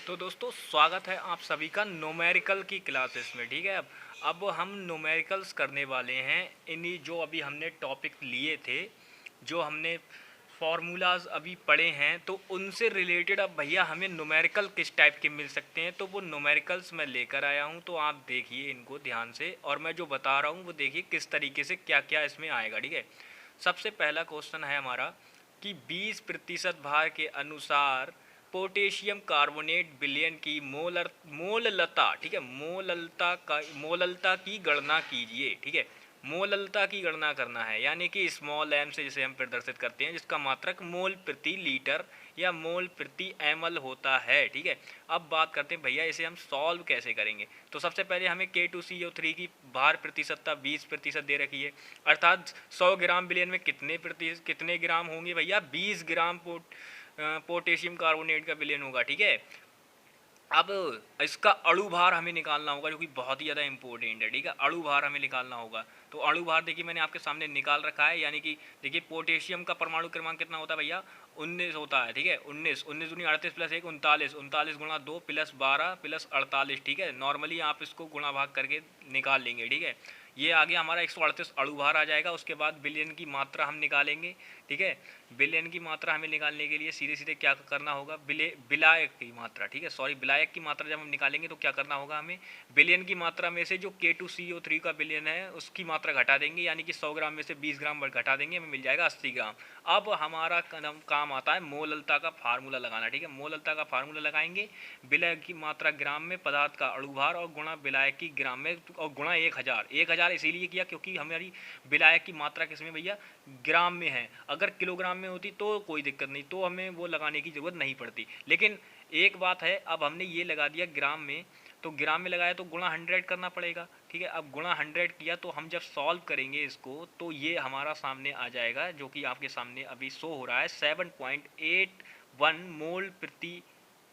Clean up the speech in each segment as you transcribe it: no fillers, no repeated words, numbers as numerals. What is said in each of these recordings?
तो दोस्तों स्वागत है आप सभी का न्यूमेरिकल की क्लासेस में। ठीक है, अब हम न्यूमेरिकल्स करने वाले हैं। इन्हीं जो अभी हमने टॉपिक लिए थे, जो हमने फार्मूलाज अभी पढ़े हैं, तो उनसे रिलेटेड अब भैया हमें न्यूमेरिकल किस टाइप के मिल सकते हैं, तो वो न्यूमेरिकल्स मैं लेकर आया हूँ। तो आप देखिए इनको ध्यान से, और मैं जो बता रहा हूँ वो देखिए किस तरीके से क्या क्या इसमें आएगा। ठीक है, सबसे पहला क्वेश्चन है हमारा कि 20% भार के अनुसार पोटेशियम कार्बोनेट विलयन की मोललता, ठीक है, मोललता की गणना कीजिए। ठीक है, मोललता की गणना करना है, यानी कि स्मॉल एम से जिसे हम प्रदर्शित करते हैं, जिसका मात्रक मोल प्रति लीटर या मोल प्रति एमएल होता है। ठीक है, अब बात करते हैं भैया इसे हम सॉल्व कैसे करेंगे। तो सबसे पहले हमें K2CO3 की भार प्रतिशतता 20% दे रखी है, अर्थात 100 ग्राम विलयन में कितने ग्राम होंगे भैया, 20 ग्राम पोटेशियम कार्बोनेट का विलयन होगा। ठीक है, अब इसका अणु भार हमें निकालना होगा, जो कि बहुत ही ज़्यादा इंपॉर्टेंट है। ठीक है, अणु भार हमें निकालना होगा। तो अणु भार देखिए मैंने आपके सामने निकाल रखा है, यानी कि देखिए पोटेशियम का परमाणु क्रमांक कितना होता है भैया, 19 होता है। ठीक है, 19 दूनी 38 प्लस 1 39, 39 गुणा 2 प्लस 12 प्लस 48। ठीक है, नॉर्मली आप इसको गुणा भाग करके निकाल लेंगे। ठीक है, ये आ गया हमारा 138 अणु भार आ जाएगा। उसके बाद बिलियन की मात्रा हम निकालेंगे। ठीक है, बिलियन की मात्रा हमें निकालने के लिए सीधे सीधे क्या करना होगा, विलायक की मात्रा, ठीक है, सॉरी, विलायक की मात्रा जब हम निकालेंगे तो क्या करना होगा, हमें बिलियन की मात्रा में से जो K2CO3 का बिलियन है उसकी मात्रा घटा देंगे, यानी कि 100 ग्राम में से 20 ग्राम घटा देंगे, हमें मिल जाएगा 80 ग्राम। अब हमारा काम आता है मोललता का फार्मूला लगाना। ठीक है, मोललता का फार्मूला लगाएंगे, विलय की मात्रा ग्राम में, पदार्थ का अणुभार और गुणा विलायक की ग्राम में, और गुणा 1000 इसीलिए किया क्योंकि हमारी विलायक की मात्रा किसमें भैया, ग्राम में है। अगर किलोग्राम में होती तो कोई दिक्कत नहीं, तो हमें वो लगाने की ज़रूरत नहीं पड़ती। लेकिन एक बात है, अब हमने ये लगा दिया ग्राम में, तो ग्राम में लगाया तो गुणा 100 करना पड़ेगा। ठीक है, अब गुणा 100 किया तो हम जब सॉल्व करेंगे इसको तो ये हमारा सामने आ जाएगा, जो कि आपके सामने अभी शो हो रहा है 7.81 मोल प्रति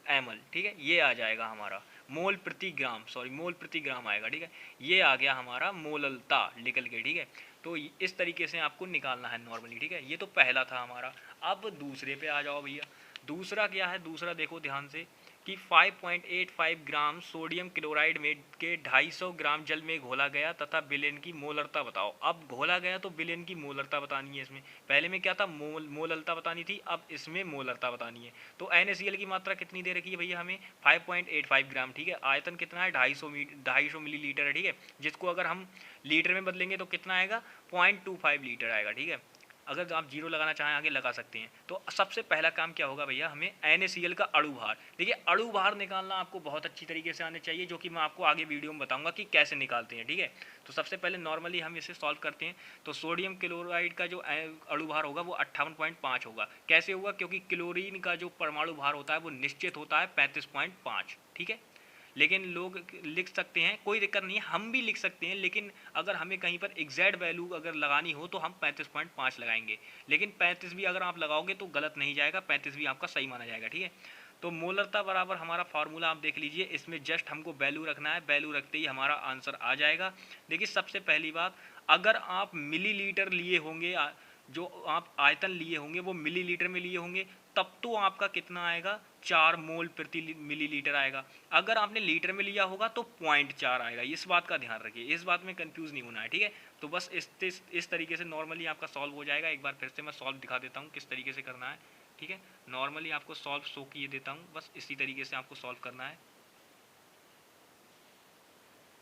एमएल। ठीक है, ये आ जाएगा हमारा मोल प्रति ग्राम, सॉरी मोल प्रति ग्राम आएगा। ठीक है, ये आ गया हमारा मोललता निकल के। ठीक है, तो इस तरीके से आपको निकालना है नॉर्मली। ठीक है, ये तो पहला था हमारा। अब दूसरे पे आ जाओ भैया। दूसरा क्या है, दूसरा देखो ध्यान से कि 5.85 ग्राम सोडियम क्लोराइड में के 250 ग्राम जल में घोला गया तथा विलयन की मोलरता बताओ। अब घोला गया तो विलयन की मोलरता बतानी है इसमें। पहले में क्या था, मोलरता बतानी थी, अब इसमें मोलरता बतानी है। तो NaCl की मात्रा कितनी दे रखी है भैया हमें, 5.85 ग्राम। ठीक है, आयतन कितना है, 250 मिलीलीटर है। ठीक है, जिसको अगर हम लीटर में बदलेंगे तो कितना आएगा, 0.25 लीटर आएगा। ठीक है, अगर आप जीरो लगाना चाहें आगे लगा सकते हैं। तो सबसे पहला काम क्या होगा भैया, हमें NaCl का अणु भार, देखिए अणु भार निकालना आपको बहुत अच्छी तरीके से आने चाहिए, जो कि मैं आपको आगे वीडियो में बताऊंगा कि कैसे निकालते हैं। ठीक है, तो सबसे पहले नॉर्मली हम इसे सॉल्व करते हैं। तो सोडियम क्लोराइड का जो अणु भार होगा वो 58.5 होगा। कैसे होगा, क्योंकि क्लोरीन का जो परमाणु भार होता है वो निश्चित होता है 35.5। ठीक है, लेकिन लोग लिख सकते हैं, कोई दिक्कत नहीं है, हम भी लिख सकते हैं, लेकिन अगर हमें कहीं पर एग्जैक्ट वैल्यू अगर लगानी हो तो हम 35.5 लगाएंगे। लेकिन 35 भी अगर आप लगाओगे तो गलत नहीं जाएगा, 35 भी आपका सही माना जाएगा। ठीक है, तो मोलरता बराबर हमारा फार्मूला आप देख लीजिए, इसमें जस्ट हमको वैल्यू रखना है, वैल्यू रखते ही हमारा आंसर आ जाएगा। देखिए सबसे पहली बात, अगर आप मिलीलीटर लिए होंगे, जो आप आयतन लिए होंगे वो मिलीलीटर में लिए होंगे, तब तो आपका कितना आएगा, 4 मोल प्रति मिलीलीटर आएगा। अगर आपने लीटर में लिया होगा तो 0.4 आएगा। इस बात का ध्यान रखिए, इस बात में कंफ्यूज नहीं होना है। ठीक है, तो बस इस तरीके से नॉर्मली आपका सॉल्व हो जाएगा। एक बार फिर से मैं सॉल्व दिखा देता हूँ किस तरीके से करना है। ठीक है, नॉर्मली आपको सॉल्व शो किए देता हूँ, बस इसी तरीके से आपको सॉल्व करना है।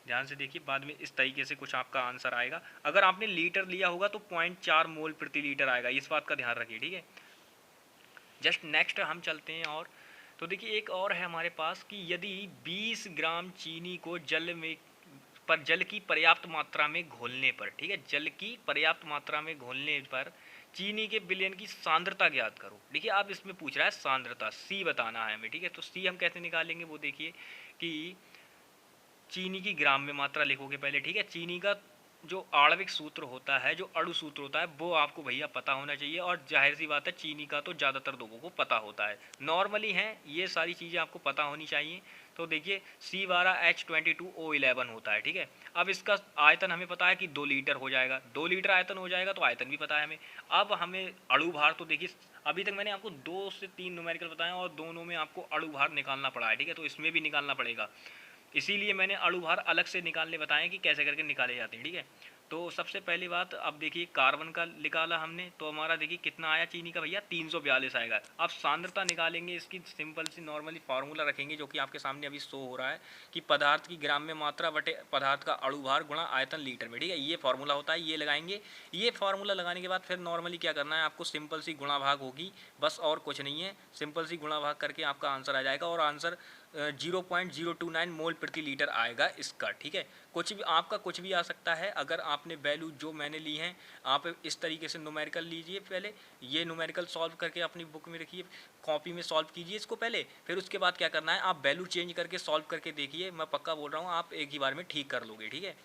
ध्यान से देखिए, बाद में इस तरीके से कुछ आपका आंसर आएगा। अगर आपने लीटर लिया होगा तो 0.4 मोल प्रति लीटर आएगा, इस बात का ध्यान रखिए। ठीक है, जस्ट नेक्स्ट हम चलते हैं। और तो देखिए एक और है हमारे पास कि यदि 20 ग्राम चीनी को जल की पर्याप्त मात्रा में घोलने पर, ठीक है, जल की पर्याप्त मात्रा में घोलने पर चीनी के विलयन की सांद्रता ज्ञात करो। देखिए आप इसमें पूछ रहा है सांद्रता, सी बताना है हमें। ठीक है, तो सी हम कैसे निकालेंगे, वो देखिए कि चीनी की ग्राम में मात्रा लिखोगे पहले। ठीक है, चीनी का जो आणविक सूत्र होता है, जो अणु सूत्र होता है, वो आपको भैया पता होना चाहिए। और जाहिर सी बात है चीनी का तो ज़्यादातर लोगों को पता होता है, नॉर्मली है ये सारी चीज़ें आपको पता होनी चाहिए। तो देखिए C12H22O11 होता है, ठीक है। अब इसका आयतन हमें पता है कि 2 लीटर हो जाएगा, 2 लीटर आयतन हो जाएगा, तो आयतन भी पता है हमें। अब हमें अणु भार, तो देखिए अभी तक मैंने आपको 2 से 3 न्यूमेरिकल बताए और दोनों में आपको अणु भार निकालना पड़ा है, ठीक है। तो इसमें भी निकालना पड़ेगा, इसीलिए मैंने अणु भार अलग से निकालने बताए कि कैसे करके निकाले जाते हैं, ठीक है। तो सबसे पहली बात, अब देखिए कार्बन का निकाला हमने, तो हमारा देखिए कितना आया चीनी का भैया, 342 आएगा। अब सांद्रता निकालेंगे, इसकी सिंपल सी नॉर्मली फार्मूला रखेंगे जो कि आपके सामने अभी शो हो रहा है कि पदार्थ की ग्राम में मात्रा बटे पदार्थ का अणु भार गुणा आयतन लीटर में, ठीक है। ये फार्मूला होता है, ये लगाएंगे। ये फार्मूला लगाने के बाद फिर नॉर्मली क्या करना है आपको, सिंपल सी गुणा भाग होगी, बस और कुछ नहीं है। सिंपल सी गुणा भाग करके आपका आंसर आ जाएगा और आंसर 0.029 मोल प्रति लीटर आएगा इसका, ठीक है। कुछ भी आपका कुछ भी आ सकता है। अगर आपने वैल्यू जो मैंने ली है, आप इस तरीके से न्यूमेरिकल लीजिए, पहले ये न्यूमेरिकल सॉल्व करके अपनी बुक में रखिए, कॉपी में सॉल्व कीजिए इसको पहले, फिर उसके बाद क्या करना है, आप वैल्यू चेंज करके सॉल्व करके देखिए, मैं पक्का बोल रहा हूँ आप एक ही बार में ठीक कर लोगे, ठीक है।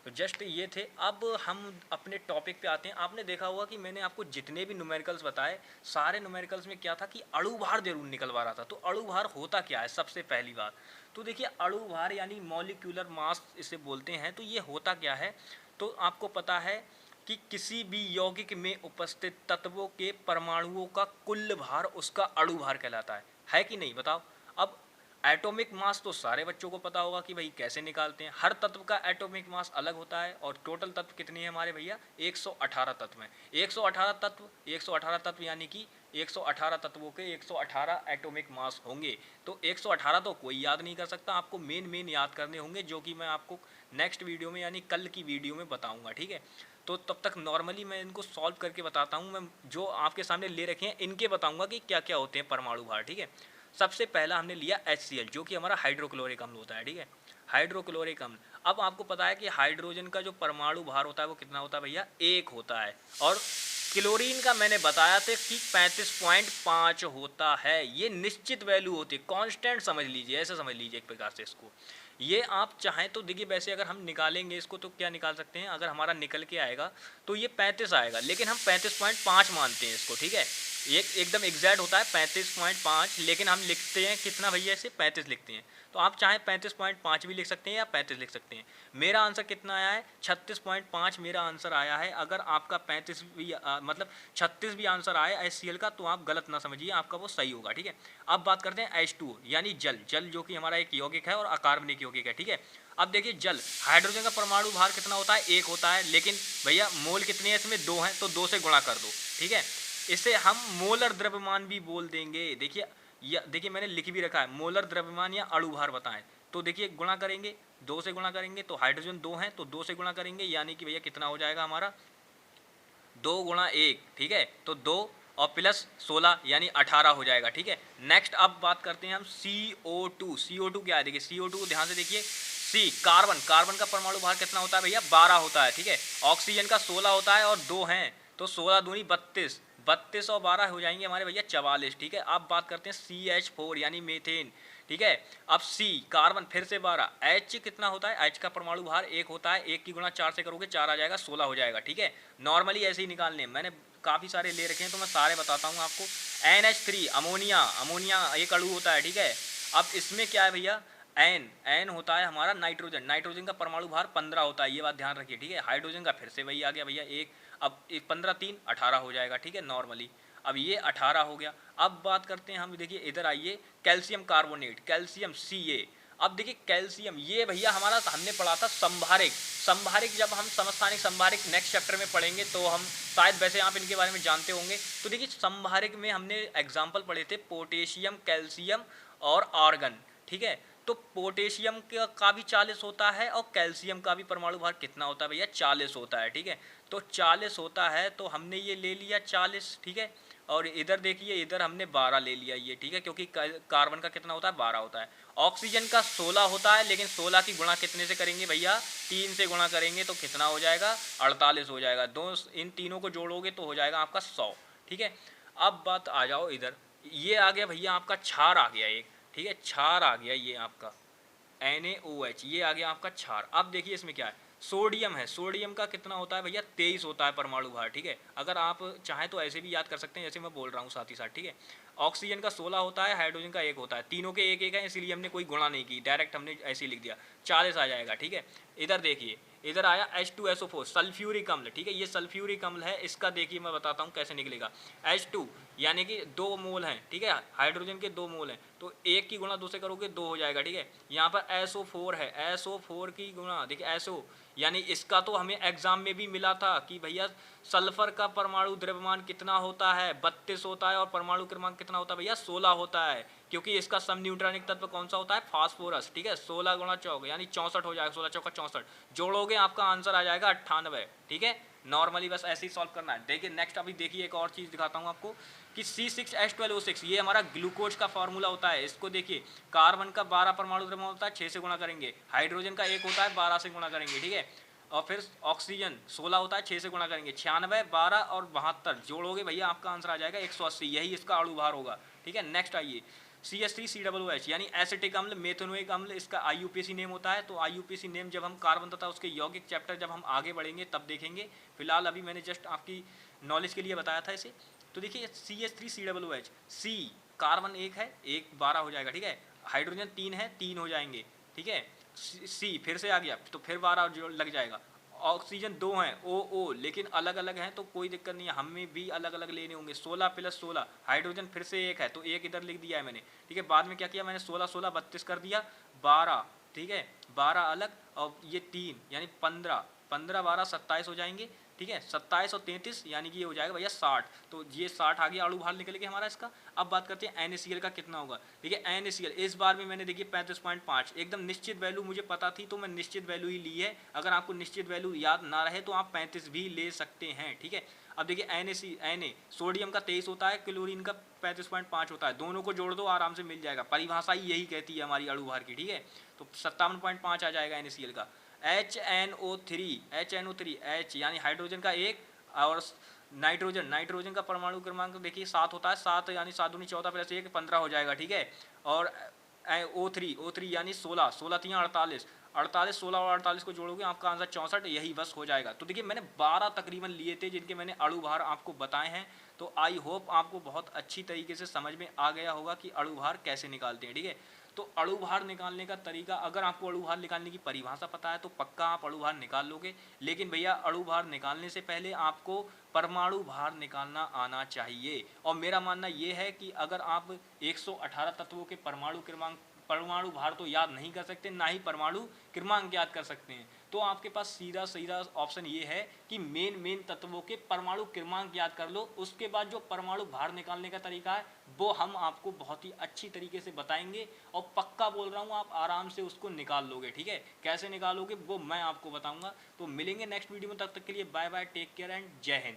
तो जस्ट ये थे। अब हम अपने टॉपिक पे आते हैं। आपने देखा होगा कि मैंने आपको जितने भी न्यूमेरिकल्स बताए, सारे न्यूमेरिकल्स में क्या था कि अणु भार जरूर निकलवा रहा था। तो अणु भार होता क्या है, सबसे पहली बात तो देखिए, अणु भार यानी मॉलिक्यूलर मास इसे बोलते हैं। तो ये होता क्या है, तो आपको पता है कि किसी भी यौगिक में उपस्थित तत्वों के परमाणुओं का कुल भार उसका अणु भार कहलाता है कि नहीं, बताओ। अब एटॉमिक मास तो सारे बच्चों को पता होगा कि भाई कैसे निकालते हैं। हर तत्व का एटॉमिक मास अलग होता है। और टोटल तत्व कितने हैं हमारे भैया, 118 तत्व हैं। 118 तत्व यानी कि 118 तत्वों के 118 एटॉमिक मास होंगे। तो 118 तो कोई याद नहीं कर सकता, आपको मेन याद करने होंगे, जो कि मैं आपको नेक्स्ट वीडियो में यानी कल की वीडियो में बताऊंगा, ठीक है। तो तब तक नॉर्मली मैं इनको सॉल्व करके बताता हूँ। मैं जो आपके सामने ले रखे हैं इनके बताऊंगा कि क्या क्या होते हैं परमाणु भार, ठीक है। सबसे पहला हमने लिया HCl, जो कि हमारा हाइड्रोक्लोरिक अम्ल होता है, ठीक है। हाइड्रोक्लोरिक अम्ल। अब आपको पता है कि हाइड्रोजन का जो परमाणु भार होता है वो कितना होता है भैया, 1 होता है। और क्लोरीन का मैंने बताया था कि 35.5 होता है। ये निश्चित वैल्यू होती है, कांस्टेंट समझ लीजिए, ऐसा समझ लीजिए एक प्रकार से इसको। ये आप चाहें तो देखिए, वैसे अगर हम निकालेंगे इसको तो क्या निकाल सकते हैं, अगर हमारा निकल के आएगा तो ये 35 आएगा, लेकिन हम 35.5 मानते हैं इसको, ठीक है। ये एकदम एग्जैक्ट होता है 35.5, लेकिन हम लिखते हैं कितना भैया, इसे 35 लिखते हैं। तो आप चाहे 35.5 भी लिख सकते हैं या 35 लिख सकते हैं। मेरा आंसर कितना आया है, 36.5 मेरा आंसर आया है। अगर आपका 35 भी मतलब 36 भी आंसर आया HCl का, तो आप गलत ना समझिए, आपका वो सही होगा, ठीक है। अब बात करते हैं H2 यानी जल। जल जो कि हमारा एक यौगिक है और अकार्बनिक यौगिक है, ठीक है। अब देखिए जल, हाइड्रोजन का परमाणु भार कितना होता है, 1 होता है, लेकिन भैया मोल कितने हैं इसमें, 2 हैं, तो 2 से गुणा कर दो, ठीक है। इसे हम मोलर द्रव्यमान भी बोल देंगे। देखिए, देखिए मैंने लिख भी रखा है, मोलर द्रव्यमान या अणु भार बताएं। तो देखिए गुणा करेंगे, 2 से गुणा करेंगे, तो हाइड्रोजन 2 हैं तो 2 से गुणा करेंगे, यानी कि भैया कितना हो जाएगा हमारा, 2 गुणा 1, ठीक है। तो 2 और प्लस 16 यानी 18 हो जाएगा, ठीक है। नेक्स्ट अब बात करते हैं हम CO2। CO2 क्या है, देखिए CO2 ध्यान से देखिए। कार्बन, कार्बन का परमाणु भार कितना होता है भैया, 12 होता है, ठीक है। ऑक्सीजन का 16 होता है और 2 हैं, तो 16 दूनी 32, 32 और 12 हो जाएंगे हमारे भैया 44, ठीक है। अब बात करते हैं CH4 यानी मीथेन, ठीक है। अब C कार्बन फिर से 12, H कितना होता है, H का परमाणु भार 1 होता है, 1 की गुणा 4 से करोगे 4 आ जाएगा, 16 हो जाएगा, ठीक है। नॉर्मली ऐसे ही निकालने, मैंने काफ़ी सारे ले रखे हैं तो मैं सारे बताता हूँ आपको। NH3 अमोनिया, अमोनिया एक अणु होता है, ठीक है। अब इसमें क्या है भैया, N होता है हमारा नाइट्रोजन। नाइट्रोजन का परमाणु भार 15 होता है, ये बात ध्यान रखिए, ठीक है। हाइड्रोजन का फिर से वही आ गया भैया 1, अब 15 3 18 हो जाएगा, ठीक है नॉर्मली। अब ये 18 हो गया। अब बात करते हैं हम, देखिए इधर आइए, कैल्शियम कार्बोनेट, कैल्शियम Ca। अब देखिए कैल्शियम, ये भैया हमारा हमने पढ़ा था संभारिक। संभारिक जब हम समस्थानिक संभारिक नेक्स्ट चैप्टर में पढ़ेंगे तो हम शायद, वैसे आप इनके बारे में जानते होंगे। तो देखिए संभारिक में हमने एग्जाम्पल पढ़े थे पोटेशियम, कैल्शियम और आर्गन, ठीक है। तो पोटेशियम का भी 40 होता है और कैल्शियम का भी परमाणु भार कितना होता है भैया, 40 होता है, ठीक है। तो 40 होता है, तो हमने ये ले लिया 40, ठीक है। और इधर देखिए, इधर हमने 12 ले लिया ये, ठीक है, क्योंकि कार्बन का कितना होता है, 12 होता है। ऑक्सीजन का 16 होता है, लेकिन 16 की गुणा कितने से करेंगे भैया, 3 से गुणा करेंगे तो कितना हो जाएगा, 48 हो जाएगा। इन तीनों को जोड़ोगे तो हो जाएगा आपका 100, ठीक है। अब बात आ जाओ इधर, ये आ गया भैया आपका क्षार आ गया एक, ठीक है, क्षार आ गया ये आपका NaOH, ये आ गया आपका क्षार। अब देखिए इसमें क्या है, सोडियम है, सोडियम का कितना होता है भैया 23 होता है परमाणु भार, ठीक है। अगर आप चाहें तो ऐसे भी याद कर सकते हैं जैसे मैं बोल रहा हूँ साथ ही साथ, ठीक है। ऑक्सीजन का 16 होता है, हाइड्रोजन का 1 होता है, तीनों के एक एक है, इसीलिए हमने कोई गुणा नहीं की, डायरेक्ट हमने ऐसे ही लिख दिया, 40 आ जाएगा, ठीक है। इधर देखिए, इधर आया H2SO4 सल्फ्यूरिक अम्ल, ठीक है। ये सल्फ्यूरिक अम्ल है, इसका देखिए मैं बताता हूँ कैसे निकलेगा। H2 यानी कि 2 मोल हैं, ठीक है, हाइड्रोजन के 2 मोल हैं, तो 1 की गुणा 2 से करोगे 2 हो जाएगा, ठीक है। यहाँ पर SO4 है, SO4 की गुणा देखिए SO, यानी इसका तो हमें एग्जाम में भी मिला था कि भैया सल्फर का परमाणु द्रव्यमान कितना होता है, 32 होता है, और परमाणु क्रमांक कितना होता है भैया 16 होता है, क्योंकि इसका सम न्यूट्रॉनिक तत्व कौन सा होता है, फास्फोरस, ठीक है। 16 गुणा 4 यानी 64 हो जाएगा, 16 चौका 64, जोड़ोगे आपका आंसर आ जाएगा 98, ठीक है। नॉर्मली बस ऐसे ही सॉल्व करना है। देखिए नेक्स्ट, अभी देखिए एक और चीज दिखाता हूँ आपको कि C6H12O6 ये हमारा ग्लूकोज का फॉर्मूला होता है। इसको देखिए, कार्बन का 12 परमाणु द्रव्यमान होता है, 6 से गुणा करेंगे, हाइड्रोजन का 1 होता है, 12 से गुणा करेंगे, ठीक है। और फिर ऑक्सीजन 16 होता है, 6 से गुणा करेंगे, 96, 12 और 72 जोड़ोगे भैया आपका आंसर आ जाएगा 180, यही इसका अणु भार होगा, ठीक है। नेक्स्ट आइए, CH3COOH यानी एसिटिक अम्ल, मेथनोइक अम्ल, इसका IUPAC नेम होता है। तो IUPAC नेम जब हम कार्बन तथा उसके यौगिक चैप्टर जब हम आगे बढ़ेंगे तब देखेंगे, फिलहाल अभी मैंने जस्ट आपकी नॉलेज के लिए बताया था इसे। तो देखिए CH3COOH, C कार्बन 1 है, 1 12 हो जाएगा, ठीक है। हाइड्रोजन 3 है, 3 हो जाएंगे, ठीक है। C फिर से आ गया तो फिर 12 जोड़ लग जाएगा। ऑक्सीजन 2 हैं, O लेकिन अलग अलग हैं तो कोई दिक्कत नहीं है, हमें भी अलग अलग लेने होंगे। 16 + 16, हाइड्रोजन फिर से 1 है तो 1 इधर लिख दिया है मैंने, ठीक है। बाद में क्या किया मैंने, 16 16 32 कर दिया, 12, ठीक है, 12 अलग, और ये 3 यानी 15, 15 12 27 हो जाएंगे, ठीक है। 27 और 33 यानी कि ये हो जाएगा भैया 60, तो ये 60 आ गया अणु भार निकल के हमारा इसका। अब बात करते हैं NaCl का कितना होगा। देखिए NaCl इस बार में मैंने देखिए 35.5 एकदम निश्चित वैल्यू मुझे पता थी तो मैं निश्चित वैल्यू ही ली है। अगर आपको निश्चित वैल्यू याद ना रहे तो आप 35 भी ले सकते हैं, ठीक है। अब देखिए Na सोडियम का 23 होता है, क्लोरीन का 35.5 होता है, दोनों को जोड़ दो आराम से मिल जाएगा, परिभाषा ही यही कहती है हमारी अणु भार की, ठीक है। तो 57.5 आ जाएगा NaCl का। HNO3 H यानी हाइड्रोजन का 1, और नाइट्रोजन का परमाणु क्रमांक देखिए 7 होता है, 7 यानी 7 दूनी 14 + 1 15 हो जाएगा, ठीक है। और O3 यानी 16, 16 3 48, 48 16 और 48 को जोड़ोगे आपका आंसर 64, यही बस हो जाएगा। तो देखिए मैंने 12 तकरीबन लिए थे जिनके मैंने अणु भार आपको बताए हैं। तो आई होप आपको बहुत अच्छी तरीके से समझ में आ गया होगा कि अणु भार कैसे निकालते हैं, ठीक है। तो अणु भार निकालने का तरीका, अगर आपको अणु भार निकालने की परिभाषा पता है तो पक्का आप अणु भार निकाल लोगे। लेकिन भैया अणु भार निकालने से पहले आपको परमाणु भार निकालना आना चाहिए। और मेरा मानना ये है कि अगर आप 118 तत्वों के परमाणु भार तो याद नहीं कर सकते, ना ही परमाणु क्रमांक याद कर सकते हैं, तो आपके पास सीधा ऑप्शन ये है कि मेन तत्वों के परमाणु क्रमांक याद कर लो। उसके बाद जो परमाणु भार निकालने का तरीका है वो हम आपको बहुत ही अच्छी तरीके से बताएंगे, और पक्का बोल रहा हूँ आप आराम से उसको निकाल लोगे, ठीक है। कैसे निकालोगे वो मैं आपको बताऊंगा। तो मिलेंगे नेक्स्ट वीडियो में, तब तक के लिए bye bye, take care and जय हिंद।